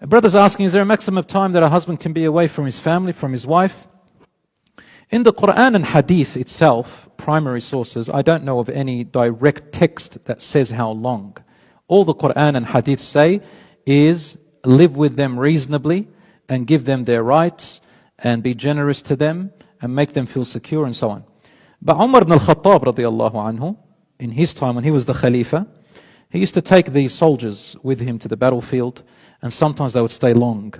A brother's asking, is there a maximum of time that a husband can be away from his family, from his wife? In the Quran and Hadith itself, primary sources, I don't know of any direct text that says how long. All the Quran and Hadith say is live with them reasonably and give them their rights and be generous to them and make them feel secure and so on. But Umar ibn al-Khattab radiallahu anhu, in his time when he was the Khalifa, he used to take the soldiers with him to the battlefield, and sometimes they would stay long.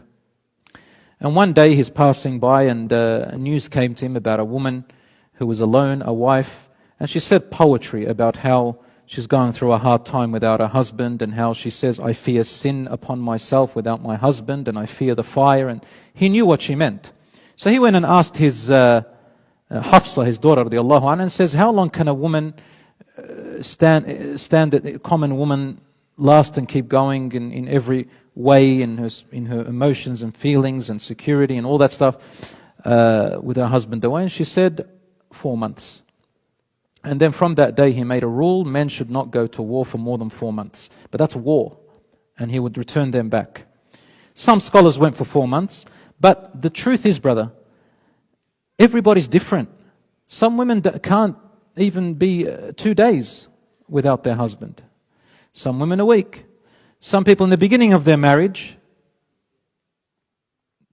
And one day he's passing by and news came to him about a woman who was alone, a wife, and she said poetry about how she's going through a hard time without her husband, and how she says, I fear sin upon myself without my husband, and I fear the fire. And he knew what she meant. So he went and asked his Hafsa, his daughter, radiallahu anha, and says, how long can a woman stand a common woman, last and keep going in every way, in her emotions and feelings and security and all that stuff with her husband away? And she said 4 months. And then from that day he made a rule, men should not go to war for more than 4 months. But that's war, and he would return them back. Some scholars went for 4 months, but the truth is, brother, everybody's different. Some women can't even be 2 days without their husband. Some women a week. Some people in the beginning of their marriage,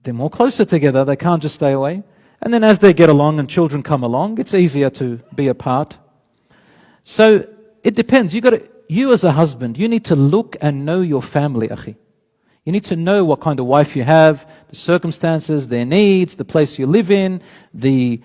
they're more closer together, they can't just stay away. And then as they get along and children come along, it's easier to be apart. So it depends. You as a husband, you need to look and know your family, akhi. You need to know what kind of wife you have, the circumstances, their needs, the place you live in, the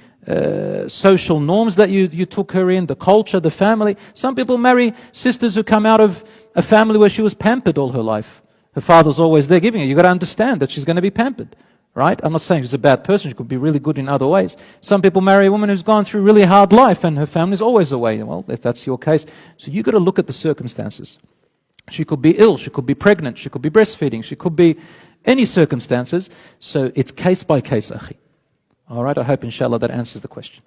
social norms that you took her in, the culture, the family. Some people marry sisters who come out of a family where she was pampered all her life. Her father's always there giving her. You've got to understand that she's going to be pampered, right? I'm not saying she's a bad person. She could be really good in other ways. Some people marry a woman who's gone through a really hard life and her family's always away. Well, if that's your case, so you've got to look at the circumstances. She could be ill, she could be pregnant, she could be breastfeeding, she could be any circumstances. So it's case by case, akhi. All right, I hope inshallah that answers the question.